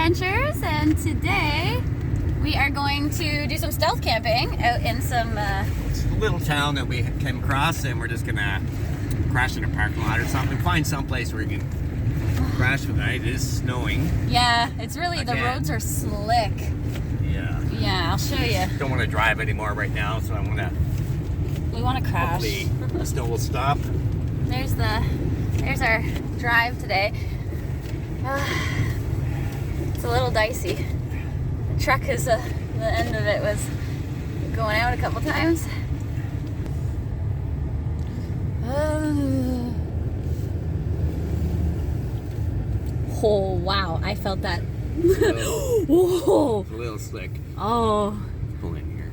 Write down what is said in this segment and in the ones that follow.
Adventures, and today we are going to do some stealth camping out in some It's a little town that we came across, and we're just gonna crash in a parking lot or something. Find some place where you can crash for the night. It is snowing. Yeah, it's really, the roads are slick. Yeah, I'll show you. Don't want to drive anymore right now, so We want to crash. hopefully the snow will stop. There's our drive today. It's a little dicey. The truck is the end of it was going out a couple times. Oh wow, I felt that. Whoa! It's a little slick. Oh, Pull in here.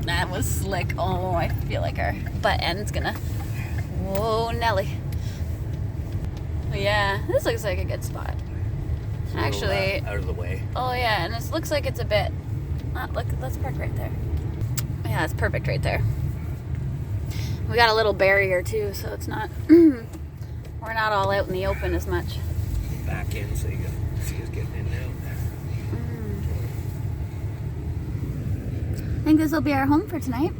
that was slick. Oh, I feel like our butt end's gonna. Whoa, Nelly. Yeah, this looks like a good spot. It's a little, Actually, out of the way. oh yeah, and this looks like it's a bit. Look, let's park right there. Yeah, it's perfect right there. We got a little barrier too, so it's not. We're not all out in the open as much. Back in so you can see us getting in now. I think this will be our home for tonight.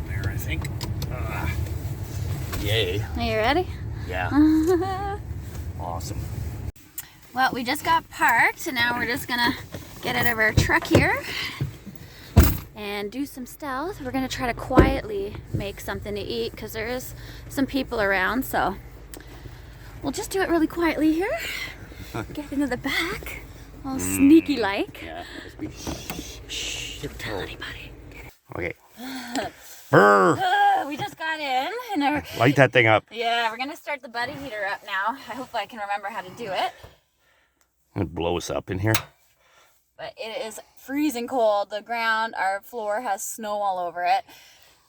There, I think. Yay. Are you ready? Yeah. Awesome. Well, we just got parked, and now we're just gonna get out of our truck here and do some stealth. We're gonna try to quietly make something to eat because there is some people around, so we'll just do it really quietly here. Get into the back, all sneaky like. Yeah. Just be Shh, don't tell anybody. Okay. Brr. We just got in, and Light that thing up. yeah, we're gonna start the buddy heater up now. I hope I can remember how to do it. It blow us up in here. But it is freezing cold. The ground, our floor has snow all over it,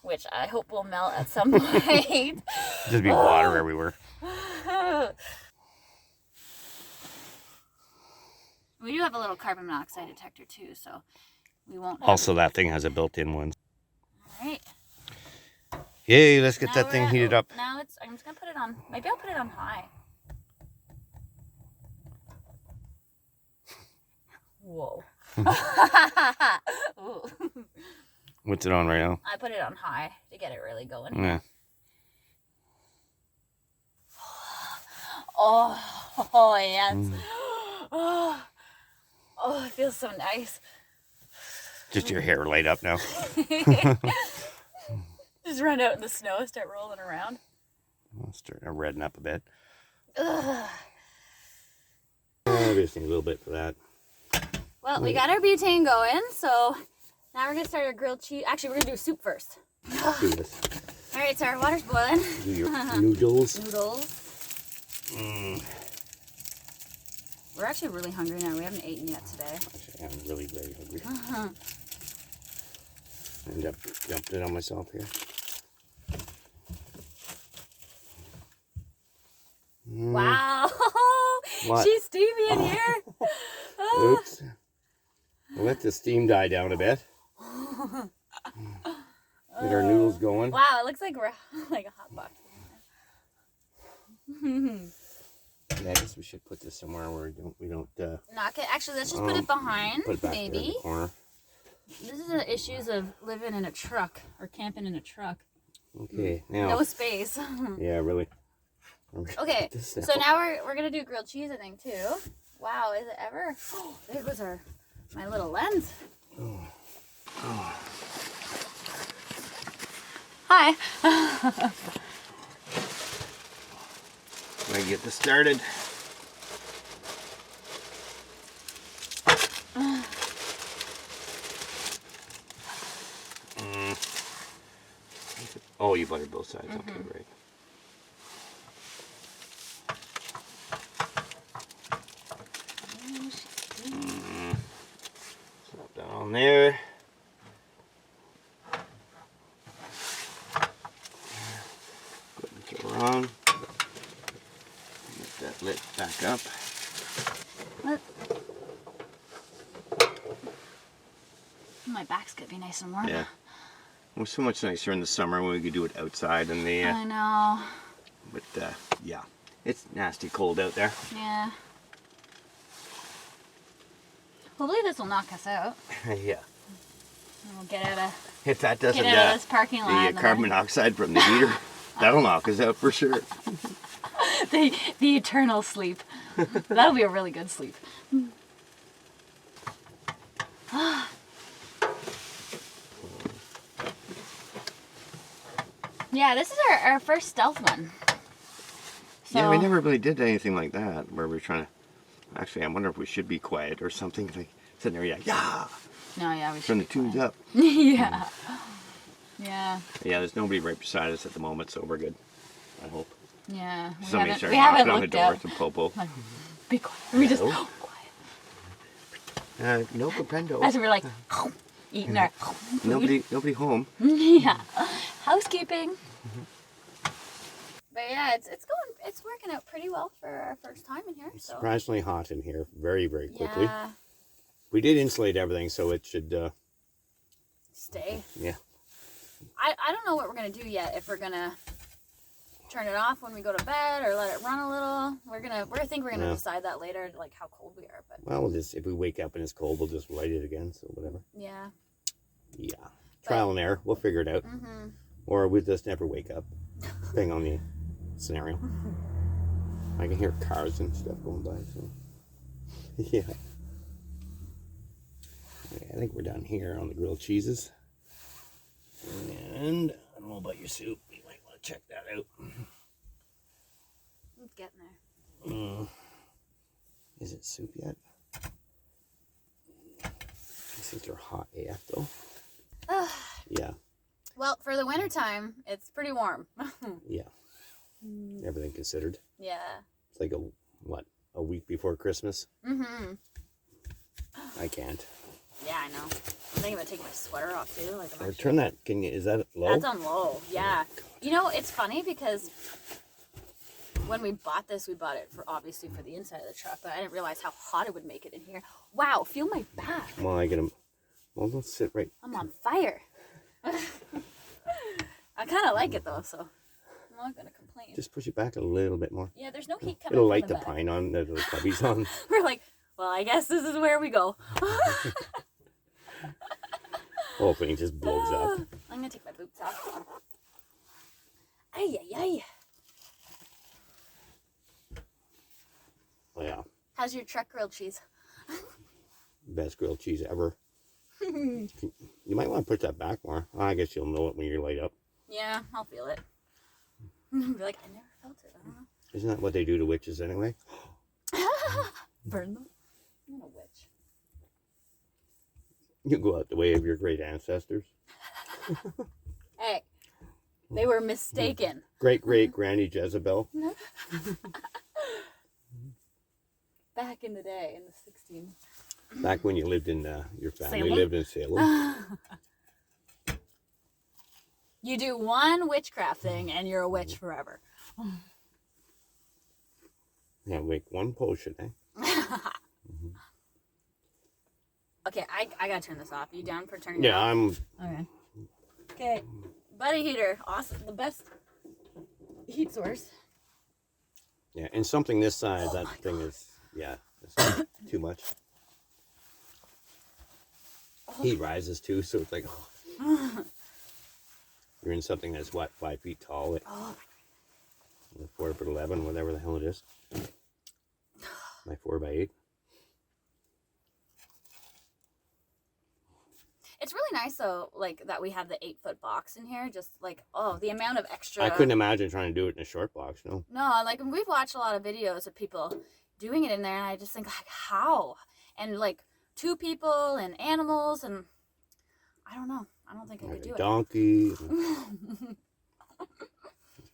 which I hope will melt at some point. Just be water everywhere. We do have a little carbon monoxide detector too, so we won't have... Also, that thing has a built-in one. All right. Yay, let's get Now that we're thing at- heated up. Now I'm just gonna put it on, maybe I'll put it on high. Whoa. Ooh. What's it on right now? I put it on high to get it really going. Yeah. Oh yes. Oh, it feels so nice. Just your hair light up now. Just run out in the snow, start rolling around. I'll start to redden up a bit. Ugh. I just need a little bit for that. Well, we got our butane going, so now we're gonna start our grilled cheese. Actually, we're gonna do soup first. Let's do this. All right, so our water's boiling. Do your noodles. We're actually really hungry now. We haven't eaten yet today. Actually, I'm really very hungry. End up dumping it on myself here. Wow. What? She's steamy in here. Oops. We'll let the steam die down a bit. Get our noodles going. Wow, it looks like we're like a hot box. Yeah, I guess we should put this somewhere where we don't Knock it. Actually, let's just put it behind, put it back there in maybe. the corner. This is the issues of living in a truck or camping in a truck. Okay, now. No space. Yeah, really. Okay, so now we're gonna do grilled cheese, I think, too. Wow, is it ever? Oh, there goes my little lens. Oh. Oh. Hi. I get this started. Oh, you buttered both sides. Okay, great. Slap that on there. Go ahead and throw her on. Get that lit back up. What? My back's gonna be nice and warm. Yeah. It was so much nicer in the summer when we could do it outside in the I know. But yeah, it's nasty cold out there. Yeah. Hopefully this will knock us out. Yeah. And we'll get out of, If that doesn't, get out of this parking lot. the carbon monoxide from the heater, that'll knock us out for sure. the eternal sleep. That'll be a really good sleep. Yeah, this is our first stealth one. So, Yeah, we never really did anything like that where we're trying to. Actually, I wonder if we should be quiet or something. Like sitting there, yeah. No, yeah, we should. Turn the tunes up. Yeah. Yeah. Yeah, there's nobody right beside us at the moment, so we're good. I hope. Yeah. Somebody started we haven't knocking on the looked door. out. It's a popo. Like, be quiet. We just Hello? quiet. No comprendo. As we're like eating our food. Nobody home. Yeah. Housekeeping. But yeah, it's working out pretty well for our first time in here. It's So. surprisingly hot in here, very, very quickly. Yeah. We did insulate everything, so it should. Stay. Yeah. I don't know what we're gonna do yet. If we're gonna turn it off when we go to bed or let it run a little. We're gonna decide that later, like how cold we are. But Well, we'll just if we wake up and it's cold, we'll just light it again. So whatever. yeah. Yeah. Trial and error. We'll figure it out. Mhm. Or we'll just never wake up, depending on the scenario. I can hear cars and stuff going by, so yeah. Okay, I think we're done here on the grilled cheeses. And I don't know about your soup. You might want to check that out. It's getting there. Is it soup yet? These things are hot AF though. Yeah. Well, for the winter time, it's pretty warm. Yeah. Everything considered. Yeah. It's like a week before Christmas? Mm-hmm. I can't. Yeah, I know. I'm thinking about taking my sweater off too. Like Or turn that. Is that low? That's on low. Yeah. You know, it's funny because when we bought this, we bought it obviously for the inside of the truck, but I didn't realize how hot it would make it in here. Wow, feel my back. Well, I get them. Well, let's sit right. I'm on fire. I kind of like it though, so I'm not gonna complain. Just push it back a little bit more. Yeah, there's no heat coming. It'll from light the back. pine on the cubbies on. We're like, well, I guess this is where we go. Hopefully it just blows up. I'm gonna take my boots off. Ay, ay, ay. Oh, yeah. How's your truck grilled cheese? Best grilled cheese ever. You might want to put that back more. I guess you'll know it when you're light up. Yeah, I'll feel it. Be like, I never felt it. I don't know. Isn't that what they do to witches anyway? Burn them? I'm not a witch. You go out the way of your great ancestors. Hey, they were mistaken. Great Granny Jezebel. Back in the day, in the 16s. Back when you lived in, your family Salem? lived in Salem. You do one witchcraft thing and you're a witch forever. Yeah, make one potion, eh? Okay, I gotta turn this off. You down for turning it Yeah, off? I'm. Okay, buddy heater, awesome, the best heat source. Yeah, and something this size, that thing is, yeah, it's too much. Heat rises too, so it's like, you're in something that's what, 5 feet tall, like 4'11", whatever the hell it is. My 4x8. It's really nice though, like that we have the 8-foot box in here. Just like, oh, the amount of extra. I couldn't imagine trying to do it in a short box, no. No, like we've watched a lot of videos of people doing it in there, and I just think like, how? And like 2 people and animals, and I don't know. I don't think I could do A donkey.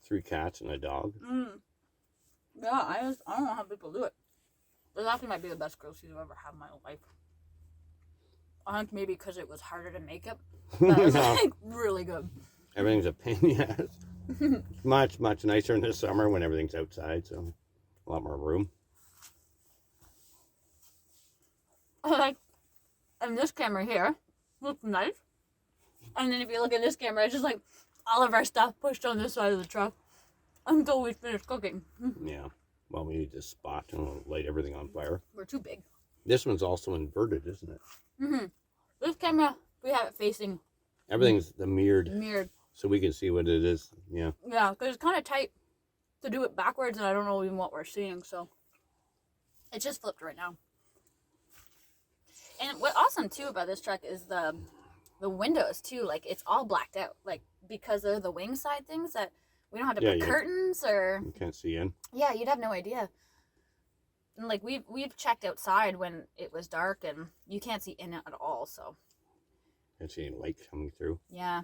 3 cats and a dog. Yeah, I don't know how people do it. This actually might be the best grilled cheese I've ever had in my life. I think maybe because it was harder to make it. But it was like really good. Everything's a pain, yes. Much nicer in the summer when everything's outside, so a lot more room. Like, and this camera here looks nice. And then if you look at this camera, it's just like all of our stuff pushed on this side of the truck. until we finish cooking. Yeah. Well, we need this spot and light everything on fire. We're too big. This one's also inverted, isn't it? Mm-hmm. This camera, we have it facing. Everything's the mirrored. Mirrored. So we can see what it is. Yeah. Yeah, because it's kind of tight to do it backwards, and I don't know even what we're seeing, so. It's just flipped right now. And what's awesome, too, about this truck is the windows, too. Like, it's all blacked out. Like, because of the wing side things that we don't have to put curtains or... You can't see in. Yeah, you'd have no idea. And, like, we've checked outside when it was dark, and you can't see in it at all, so... Can't see any light coming through. Yeah.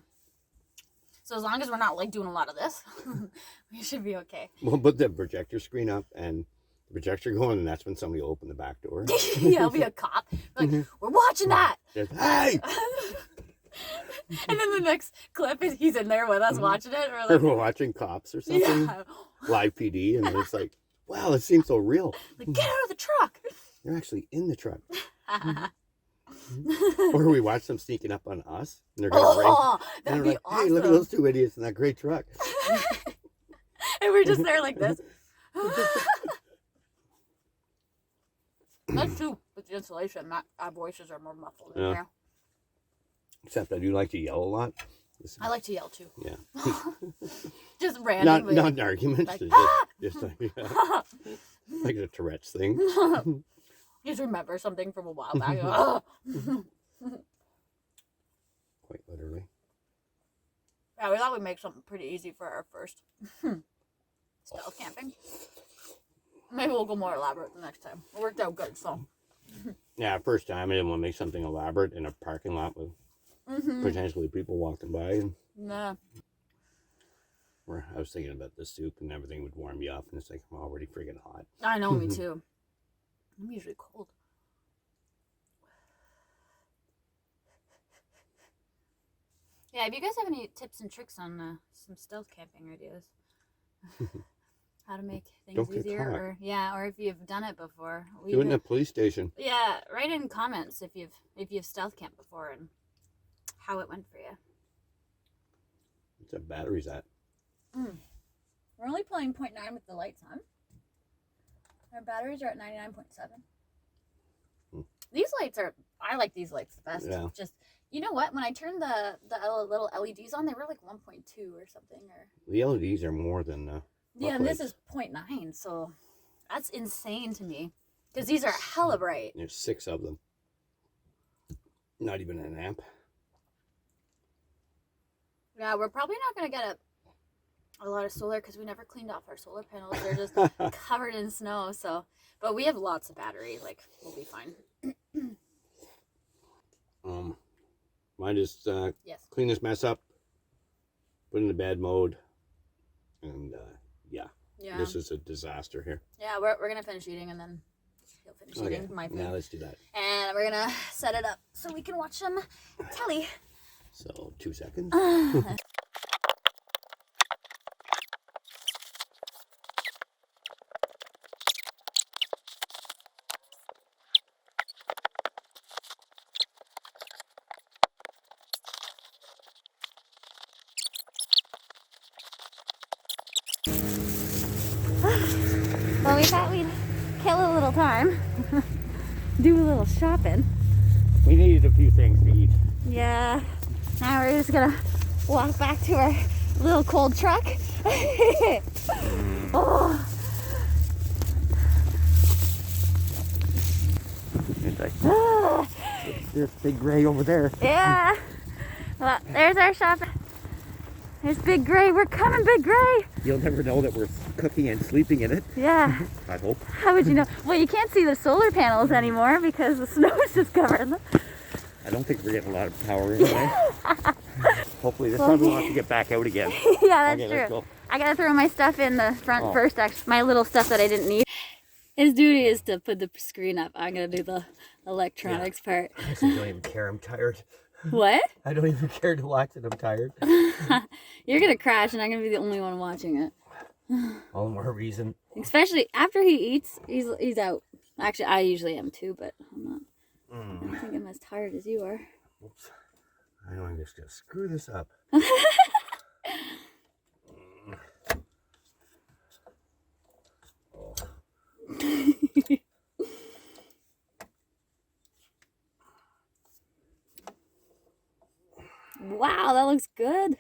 So as long as we're not, like, doing a lot of this, we should be okay. We'll put the projector screen up and the projector going, and that's when somebody will open the back door. Yeah, it'll be a cop. We're like, we're watching that! Just, hey! And then the next clip is he's in there with us watching it. Or like, we're watching Cops or something. Yeah. Live PD, and it's like, wow, it seems so real. Like, get out of the truck! They're actually in the truck. Or we watch them sneaking up on us, and they're going to bring. That'd be like, awesome. Hey, look at those two idiots in that great truck. And we're just there like this. That's true. With the insulation, our voices are more muffled in there. Except I do like to yell a lot. I like to yell too. Yeah. Just randomly. Not in arguments. Like, just like, yeah. Like a Tourette's thing. You just remember something from a while back. Quite literally. Yeah, we thought we'd make something pretty easy for our first stealth camping. Maybe we'll go more elaborate the next time. It worked out good, so. Yeah, first time I didn't want to make something elaborate in a parking lot with potentially people walking by. Nah. Where I was thinking about the soup and everything would warm you up, and it's like, I'm already freaking hot. I know, me too. I'm usually cold. Yeah, if you guys have any tips and tricks on some stealth camping ideas, how to make things easier, or if you've done it before, do it in a police station. Yeah, write in comments if you've stealth camped before and how it went for you. What's that batteries at? We're only pulling 0.9 with the lights on. Our batteries are at 99.7. These lights I like these lights the best. Yeah. Just, you know what? When I turned the little LEDs on, they were like 1.2 or something. The LEDs are more than yeah, and this is 0.9, so that's insane to me. Because these are hella bright. There's 6 of them. Not even an amp. Yeah, we're probably not going to get a lot of solar because we never cleaned off our solar panels. They're just covered in snow. So, but we have lots of battery. Like, we'll be fine. Mine just yes. Clean this mess up, put it in the bed mode, and yeah. This is a disaster here. Yeah, we're gonna finish eating and then he'll finish eating my food. Yeah, let's do that. And we're gonna set it up so we can watch some telly. So 2 seconds. Well, we thought we'd kill a little time, do a little shopping. We needed a few things to eat. Yeah. Now we're just gonna walk back to our little cold truck. Oh. It's like, there's Big Gray over there. Yeah. Well, there's our shopping. There's Big Gray. We're coming, Big Gray. You'll never know that we're cooking and sleeping in it. Yeah. I hope. How would you know? Well, you can't see the solar panels anymore because the snow is just covering them. I don't think we're getting a lot of power anyway. Hopefully this time we'll have to get back out again. Yeah, that's okay, true. I gotta throw my stuff in the front first, actually. My little stuff that I didn't need. His duty is to put the screen up. I'm gonna do the electronics part. I don't even care. I'm tired. What? I don't even care to watch it. I'm tired. You're gonna crash and I'm gonna be the only one watching it. All the more reason. Especially after he eats, he's out. Actually, I usually am too, but I'm not. I don't think I'm as tired as you are. Oops. I know I'm just gonna screw this up. looks good.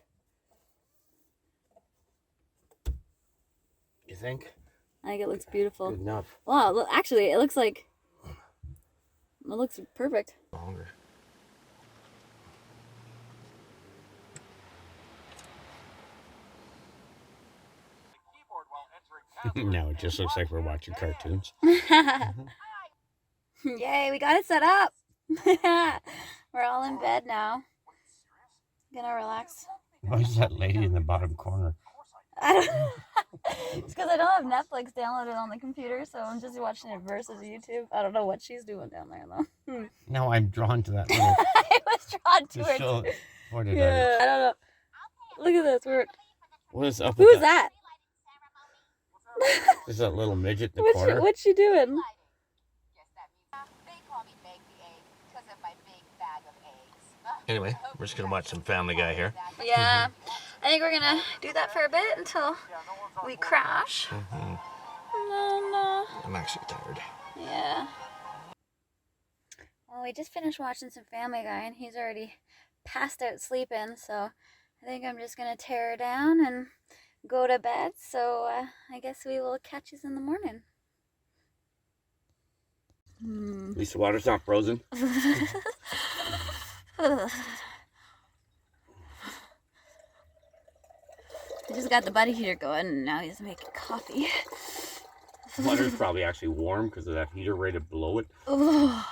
You think? I think it looks beautiful. Good enough. Wow, look, actually, it looks perfect. Longer. No, it just looks like we're watching cartoons. Yay, we got it set up. We're all in bed now. Gonna relax. Why is that lady in the bottom corner? I don't know. It's because I don't have Netflix downloaded on the computer, so I'm just watching it versus YouTube. I don't know what she's doing down there, though. No, I'm drawn to that little... I was drawn to towards show it. what it Yeah, I don't know. Look at this. What is up Who with is that? Is that little midget in the corner? What's she doing? Anyway, we're just gonna watch some Family Guy here. Yeah. I think we're gonna do that for a bit until we crash. No. I'm actually tired. Yeah. Well, we just finished watching some Family Guy and he's already passed out sleeping, so I think I'm just gonna tear her down and go to bed. So I guess we will catch you in the morning. At least the water's not frozen. He just got the buddy heater going and now he's making coffee. The water's probably actually warm because of that heater ready to blow it. Oh.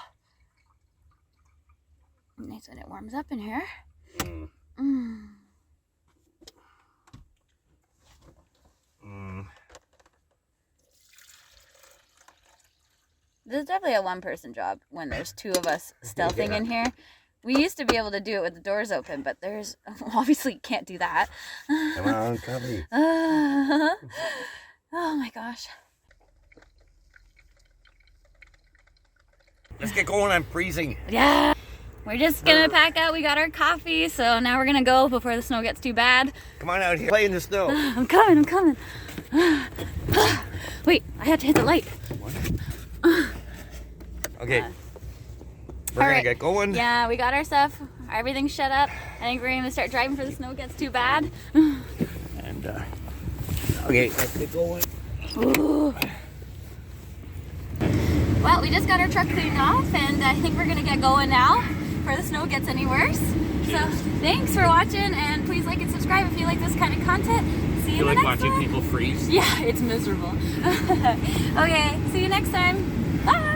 Nice when it warms up in here. This is definitely a one-person job when there's two of us stealthing in here. We used to be able to do it with the doors open, but there's obviously can't do that. Come on, come here. Oh my gosh. Let's get going. I'm freezing. Yeah. We're just gonna pack out. We got our coffee, so now we're gonna go before the snow gets too bad. Come on out here. Play in the snow. I'm coming. Wait, I have to hit the light. Okay. We're gonna get going. Yeah, we got our stuff. Everything's shut up. I think we're gonna start driving before the snow gets too bad. And, okay, let's get going. Ooh. Well, we just got our truck cleaned off, and I think we're gonna get going now before the snow gets any worse. So, thanks for watching, and please like and subscribe if you like this kind of content. See you in the next one. You like watching people freeze? Yeah, it's miserable. Okay, see you next time. Bye!